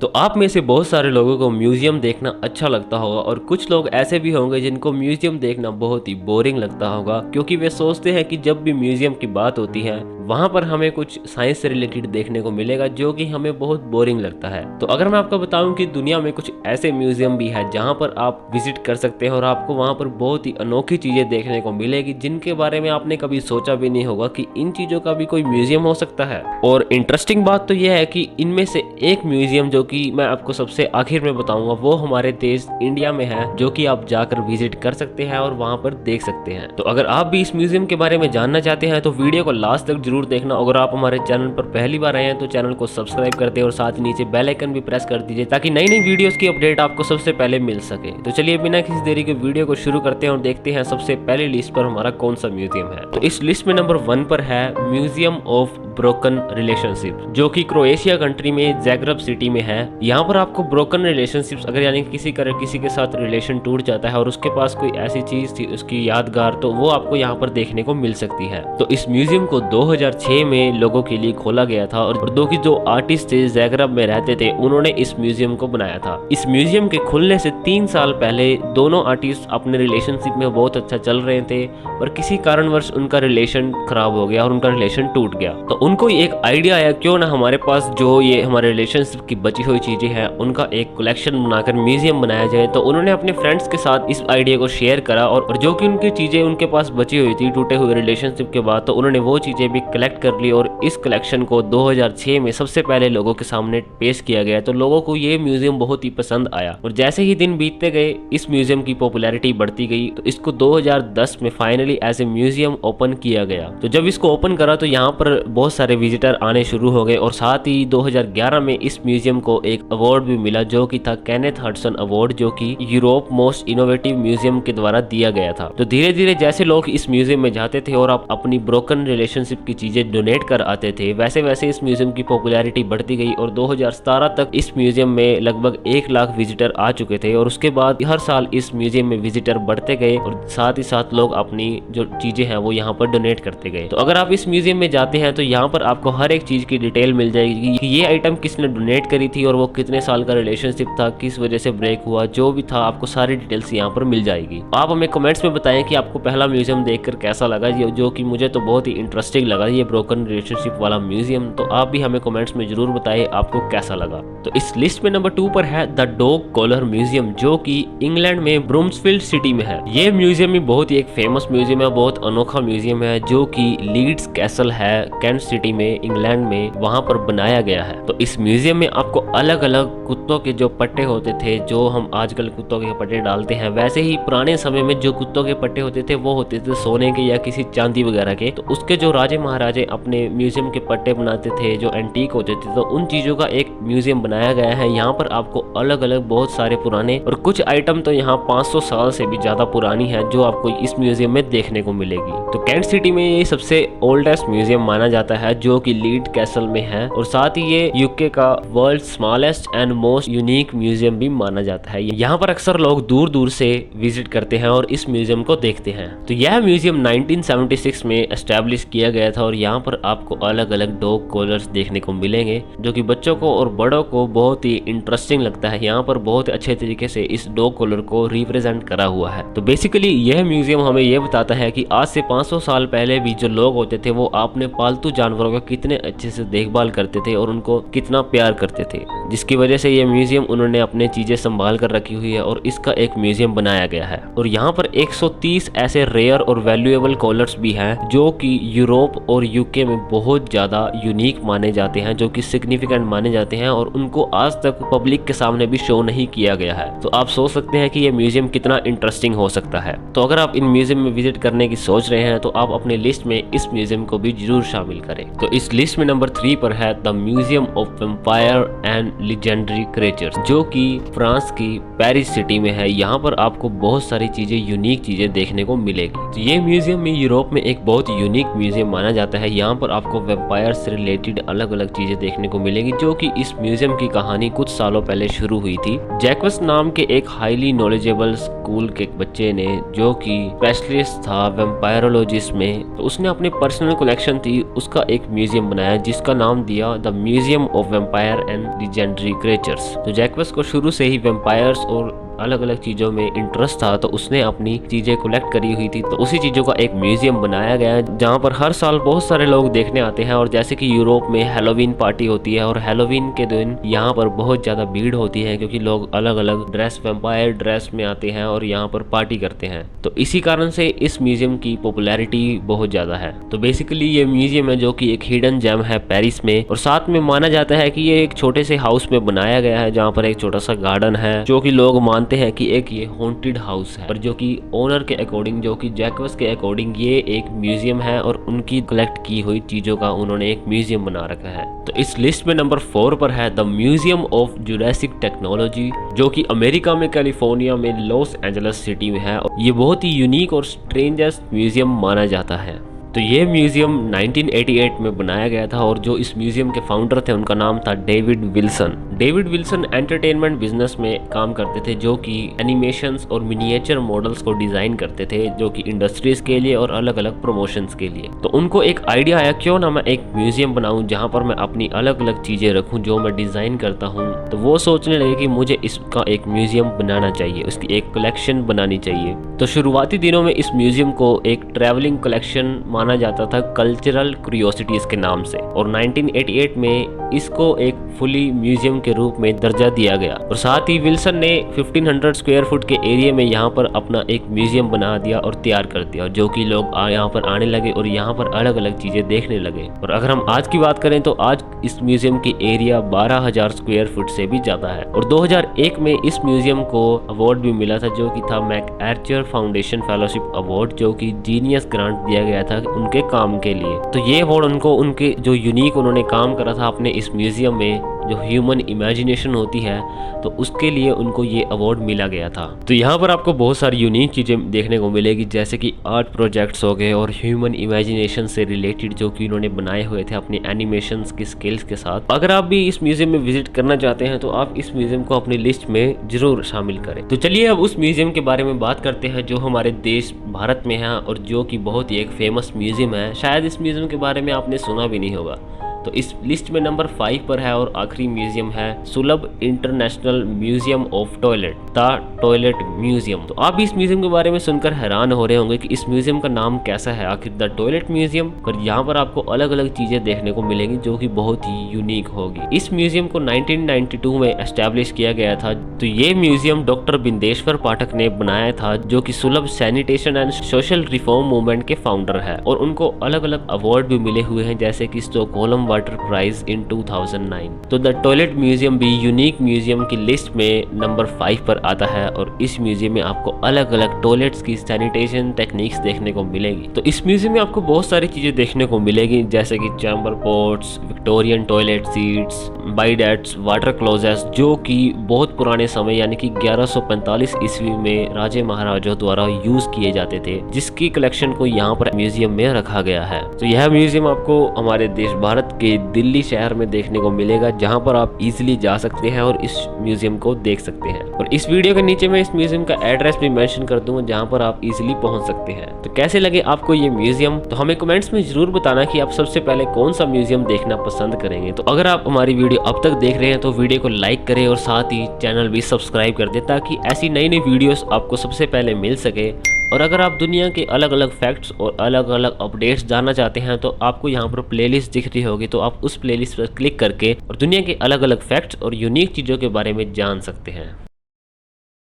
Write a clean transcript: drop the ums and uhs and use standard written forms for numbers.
तो आप में से बहुत सारे लोगों को म्यूजियम देखना अच्छा लगता होगा और कुछ लोग ऐसे भी होंगे जिनको म्यूजियम देखना बहुत ही बोरिंग लगता होगा, क्योंकि वे सोचते हैं कि जब भी म्यूजियम की बात होती है वहां पर हमें कुछ साइंस से रिलेटेड देखने को मिलेगा जो कि हमें बहुत बोरिंग लगता है। तो अगर मैं आपको बताऊं कि दुनिया में कुछ ऐसे म्यूजियम भी है जहां पर आप विजिट कर सकते हैं और आपको वहां पर बहुत ही अनोखी चीजें देखने को मिलेगी जिनके बारे में आपने कभी सोचा भी नहीं होगा कि इन चीजों का भी कोई म्यूजियम हो सकता है। और इंटरेस्टिंग बात तो यह है कि इनमें से एक म्यूजियम जो कि मैं आपको सबसे आखिर में बताऊंगा वो हमारे देश इंडिया में है, जो कि आप जाकर विजिट कर सकते हैं और वहां पर देख सकते हैं। तो अगर आप भी इस म्यूजियम के बारे में जानना चाहते हैं तो वीडियो को लास्ट तक जरूर देखना। अगर आप हमारे चैनल पर पहली बार आए हैं तो चैनल को सब्सक्राइब कर दे और साथ ही नीचे बेल आइकन भी प्रेस कर दीजिए ताकि नई नई वीडियोस की अपडेट आपको सबसे पहले मिल सके। तो चलिए बिना किसी देरी के वीडियो को शुरू करते हैं और देखते हैं सबसे पहले लिस्ट पर हमारा कौन सा म्यूजियम है। तो इस लिस्ट में नंबर 1 पर है म्यूजियम ऑफ ब्रोकन रिलेशनशिप, जो कि क्रोएशिया कंट्री में ज़ाग्रेब सिटी में है। यहाँ पर आपको ब्रोकन रिलेशनशिप्स, अगर यानी किसी के साथ रिलेशन टूट जाता है और उसके पास कोई ऐसी चीज थी उसकी यादगार, तो वो आपको यहाँ पर देखने को मिल सकती है। तो इस म्यूजियम को 2006 में लोगों के लिए खोला गया था और जो आर्टिस्ट थे ज़ाग्रेब में रहते थे उन्होंने इस म्यूजियम को बनाया था। इस म्यूजियम के खुलने से 3 साल पहले दोनों आर्टिस्ट अपने रिलेशनशिप में बहुत अच्छा चल रहे थे और किसी कारणवश उनका रिलेशन खराब हो गया और उनका रिलेशन टूट गया। तो उनको एक आइडिया आया क्यों ना हमारे पास जो ये हमारे रिलेशनशिप की बची हुई चीजें हैं उनका एक कलेक्शन बनाकर म्यूजियम बनाया जाए। तो उन्होंने अपने फ्रेंड्स के साथ इस आइडिया को शेयर करा और जो कि उनकी चीजें उनके पास बची हुई थी टूटे हुए रिलेशनशिप के बाद, तो उन्होंने वो चीजें भी कलेक्ट कर ली और इस कलेक्शन को 2006 में सबसे पहले लोगों के सामने पेश किया गया। तो लोगों को ये म्यूजियम बहुत ही पसंद आया और जैसे ही दिन बीतते गए इस म्यूजियम की पॉपुलैरिटी बढ़ती गई। तो इसको 2010 में finally as a museum open किया गया। तो जब इसको ओपन करा तो यहाँ पर बहुत सारे विजिटर आने शुरू हो गए और साथ ही 2011 में इस म्यूजियम को एक अवार्ड भी मिला जो कि था केनेथ हडसन अवार्ड, जो कि यूरोप मोस्ट इनोवेटिव म्यूजियम के द्वारा दिया गया था। तो धीरे धीरे जैसे लोग इस म्यूजियम में जाते थे और आप अपनी ब्रोकन रिलेशनशिप की चीजें डोनेट कर आते थे, वैसे वैसे इस म्यूजियम की पॉपुलैरिटी बढ़ती गई और 2017 तक इस म्यूजियम में लगभग 1 लाख विजिटर आ चुके थे। और उसके बाद हर साल इस म्यूजियम में विजिटर बढ़ते गए और साथ ही साथ लोग अपनी जो चीजें हैं वो यहाँ पर डोनेट करते गए। तो अगर आप इस म्यूजियम में जाते हैं तो यहाँ पर आपको हर एक चीज की डिटेल मिल जाएगी कि ये आइटम किसने डोनेट करी थी और वो कितने साल का रिलेशनशिप था, किस वजह से ब्रेक हुआ, जो भी था आपको सारी डिटेल्स यहाँ पर मिल जाएगी। आप हमें कमेंट्स में बताएं कि आपको पहला म्यूजियम देखकर कैसा लगा, जो कि मुझे तो बहुत ही इंटरेस्टिंग लगा ये ब्रोकन रिलेशनशिप वाला म्यूजियम। तो आप भी हमें कमेंट्स में जरूर बताएं आपको कैसा लगा। तो इस लिस्ट में नंबर 2 पर है द डॉग कॉलर म्यूजियम, जो कि इंग्लैंड में ब्रूम्सफील्ड सिटी में है। ये म्यूजियम भी बहुत ही एक फेमस म्यूजियम है, बहुत अनोखा म्यूजियम है, जो कि लीड्स कैसल है कैंट सिटी में इंग्लैंड में, वहां पर बनाया गया है। तो इस म्यूजियम में आपको अलग अलग कुत्तों के जो पट्टे होते थे, जो हम आजकल कुत्तों के पट्टे डालते हैं, वैसे ही पुराने समय में जो कुत्तों के पट्टे होते थे वो होते थे सोने के या किसी चांदी वगैरह के। तो उसके जो राजे महाराजे अपने म्यूजियम के पट्टे बनाते थे जो एंटीक होते थे, तो उन चीजों का एक म्यूजियम बनाया गया है। यहाँ पर आपको अलग अलग बहुत सारे पुराने और कुछ आइटम तो यहाँ 500 साल से भी ज्यादा पुरानी है जो आपको इस म्यूजियम में देखने को मिलेगी। तो कैंट सिटी में ये सबसे ओल्डेस्ट म्यूजियम माना जाता है जो कि लीड कैसल में है और साथ ही ये यूके का world smallest and most unique museum भी माना जाता है। यहाँ पर अक्सर लोग दूर दूर से विजिट करते हैं और इस म्यूजियम को देखते हैं। तो यह म्यूजियम 1976 में एस्टेब्लिश किया गया था और यहाँ पर आपको अलग अलग डॉग कॉलर्स देखने को मिलेंगे जो कि बच्चों को और बड़ों को बहुत ही इंटरेस्टिंग लगता है। यहाँ पर बहुत अच्छे तरीके से इस डॉग कॉलर को रिप्रेजेंट करा हुआ है। तो बेसिकली यह म्यूजियम हमें यह बताता है कि आज से 500 साल पहले भी जो लोग होते थे वो अपने पालतू जानवरों का कितने अच्छे से देखभाल करते थे और उनको कितना प्यार करते थे, जिसकी वजह से ये म्यूजियम उन्होंने अपने चीजें संभाल कर रखी हुई है और इसका एक म्यूजियम बनाया गया है। और यहाँ पर 130 ऐसे रेयर और वैल्यूएबल कॉलर्स भी हैं जो कि यूरोप और यूके में बहुत ज्यादा यूनिक माने जाते हैं, जो कि सिग्निफिकेंट माने जाते हैं और उनको आज तक पब्लिक के सामने भी शो नहीं किया गया है। तो आप सोच सकते हैं कि ये म्यूजियम कितना इंटरेस्टिंग हो सकता है। तो अगर आप इन म्यूजियम में विजिट करने की सोच रहे हैं तो आप अपने लिस्ट में इस म्यूजियम को भी जरूर शामिल करें। तो इस लिस्ट में नंबर 3 पर है the museum of vampire and legendary creatures, जो कि फ्रांस की पेरिस सिटी में है। यहाँ पर आपको बहुत सारी चीजें यूनिक चीजें देखने को मिलेगी। तो ये म्यूजियम में यूरोप में एक बहुत यूनिक म्यूजियम माना जाता है। यहाँ पर आपको वेम्पायर से रिलेटेड अलग अलग चीजें देखने को मिलेगी, जो कि इस म्यूजियम की कहानी कुछ सालों पहले शुरू हुई थी। जैक्वस नाम के एक हाईली नॉलेजेबल स्कूल के बच्चे ने, जो कि स्पेशलिस्ट था वेम्पायरोलॉजिस्ट में, तो उसने अपने पर्सनल कलेक्शन थी उसका एक म्यूजियम बनाया जिसका नाम दिया the museum of vampire and legendary creatures. तो जैक्वस को शुरू से ही वेम्पायर्स और अलग अलग चीज़ों में इंटरेस्ट था, तो उसने अपनी चीज़ें कलेक्ट करी हुई थी, तो उसी चीज़ों का एक म्यूजियम बनाया गया है जहाँ पर हर साल बहुत सारे लोग देखने आते हैं। और जैसे कि यूरोप में हैलोवीन पार्टी होती है और हैलोवीन के दिन यहाँ पर बहुत ज़्यादा भीड़ होती है क्योंकि लोग अलग अलग ड्रेस वेम्पायर ड्रेस में आते हैं और यहाँ पर पार्टी करते हैं। तो इसी कारण से इस म्यूजियम की पॉपुलैरिटी बहुत ज़्यादा है। तो बेसिकली ये म्यूजियम है जो कि एक हिडन जेम है पेरिस में, और साथ में माना जाता है कि ये एक छोटे से हाउस में बनाया गया है जहाँ पर एक छोटा सा गार्डन है, जो कि लोग मानते हैं कि एक ये हॉन्टेड हाउस है। पर जो कि ओनर के अकॉर्डिंग, जो कि जैक्वस के अकॉर्डिंग, ये एक म्यूजियम है और उनकी कलेक्ट की हुई चीजों का उन्होंने एक म्यूजियम बना रखा है। तो इस लिस्ट में नंबर 4 पर है the museum of Jurassic technology, जो कि अमेरिका में कैलिफोर्निया में लॉस एंजलिस सिटी में है। ये बहुत ही यूनिक और स्ट्रेंजेस्ट म्यूजियम माना जाता है। तो ये म्यूजियम 1988 में बनाया गया था और जो इस म्यूजियम के फाउंडर थे उनका नाम था David Wilson. David Wilson entertainment business में काम करते थे, जो कि एनिमेशंस और मिनिएचर मॉडल्स को डिजाइन करते थे, जो कि इंडस्ट्रीज के लिए और अलग अलग प्रमोशंस के लिए। तो उनको एक आइडिया आया, क्यों ना मैं एक म्यूजियम बनाऊं जहां पर मैं अपनी अलग अलग चीजें रखूं जो मैं डिजाइन करता हूं। तो वो सोचने लगे कि मुझे इसका एक म्यूजियम बनाना चाहिए, उसकी एक कलेक्शन बनानी चाहिए। तो शुरुआती दिनों में इस म्यूजियम को एक ट्रैवलिंग कलेक्शन माना जाता था कल्चरल क्यूरियोसिटीज के नाम से, और 1988 में इसको एक फुली म्यूजियम के रूप में दर्जा दिया गया। और साथ ही विल्सन ने 1500 स्क्वायर फुट के एरिया में यहाँ पर अपना एक म्यूजियम बना दिया और तैयार कर दिया, जो कि लोग यहाँ पर आने लगे और यहाँ पर अलग अलग चीजें देखने लगे। और अगर हम आज की बात करें तो आज इस म्यूजियम की एरिया 12,000 स्क्वायर फुट से भी ज्यादा है। और 2001 में इस म्यूजियम को अवार्ड भी मिला था, जो कि था मैकआर्थर फाउंडेशन फेलोशिप अवार्ड, जो कि जीनियस ग्रांट दिया गया था उनके काम के लिए। तो ये अवार्ड उनको उनके जो यूनिक उन्होंने काम करा था अपने इस म्यूजियम में, जो ह्यूमन इमेजिनेशन होती है, तो उसके लिए उनको ये अवार्ड मिला गया था। तो यहाँ पर आपको बहुत सारी यूनिक चीज़ें देखने को मिलेगी, जैसे कि आर्ट प्रोजेक्ट्स हो गए और ह्यूमन इमेजिनेशन से रिलेटेड जो कि उन्होंने बनाए हुए थे अपनी एनिमेशंस की स्किल्स के साथ। अगर आप भी इस म्यूजियम में विजिट करना चाहते हैं तो आप इस म्यूजियम को अपनी लिस्ट में जरूर शामिल करें। तो चलिए अब उस म्यूजियम के बारे में बात करते हैं जो हमारे देश भारत में है और जो कि बहुत ही एक फेमस म्यूजियम है। शायद इस म्यूजियम के बारे में आपने सुना भी नहीं होगा। तो इस लिस्ट में नंबर 5 पर है और आखिरी म्यूजियम है सुलभ international museum of toilet, the toilet museum. तो आप इस म्यूजियम के बारे में सुनकर हैरान हो रहे होंगे कि इस म्यूजियम का नाम कैसा है आखिर द टॉयलेट म्यूजियम। पर यहाँ पर आपको अलग अलग चीजें देखने को मिलेंगी जो कि बहुत ही यूनिक होगी। इस म्यूजियम को 1992 में एस्टेब्लिश किया गया था। तो ये म्यूजियम डॉक्टर बिंदेश्वर पाठक ने बनाया था, जो कि सुलभ sanitation and social reform movement के फाउंडर है, और उनको अलग अलग अवार्ड भी मिले हुए हैं, जैसे कि स्टॉकहोल्म वाटर प्राइज इन 2009। तो द टॉयलेट म्यूजियम भी यूनिक म्यूजियम की लिस्ट में नंबर 5 पर आता है, और इस म्यूजियम में आपको अलग अलग टॉयलेट्स की सैनिटेशन टेक्निक्स देखने को मिलेगी। तो इस म्यूजियम में आपको बहुत सारी चीजें देखने को मिलेगी, जैसे कि chamber pots, Victorian toilet seats, bidets, water closets, जो कि बहुत पुराने समय यानी कि 1145 ईस्वी में राजे महाराजाओं द्वारा यूज किए जाते थे, जिसकी कलेक्शन को यहाँ पर म्यूजियम में रखा गया है। तो यह म्यूजियम आपको हमारे देश भारत के दिल्ली शहर में देखने को मिलेगा, जहां पर आप इजीली जा सकते हैं और इस म्यूजियम को देख सकते हैं। और इस वीडियो के नीचे मैं इस म्यूजियम का एड्रेस भी मेंशन कर दूंगा, जहां पर आप इजीली पहुंच सकते हैं। तो कैसे लगे आपको ये म्यूजियम, तो हमें कमेंट्स में जरूर बताना कि आप सबसे पहले कौन सा म्यूजियम देखना पसंद करेंगे। तो अगर आप हमारी वीडियो अब तक देख रहे हैं तो वीडियो को लाइक करें और साथ ही चैनल भी सब्सक्राइब कर दें, ताकि ऐसी नई नई वीडियोस आपको सबसे पहले मिल सके। और अगर आप दुनिया के अलग अलग फैक्ट्स और अलग अलग अपडेट्स जानना चाहते हैं तो आपको यहाँ पर प्लेलिस्ट दिख रही होगी, तो आप उस प्लेलिस्ट पर क्लिक करके और दुनिया के अलग अलग फैक्ट्स और यूनिक चीज़ों के बारे में जान सकते हैं।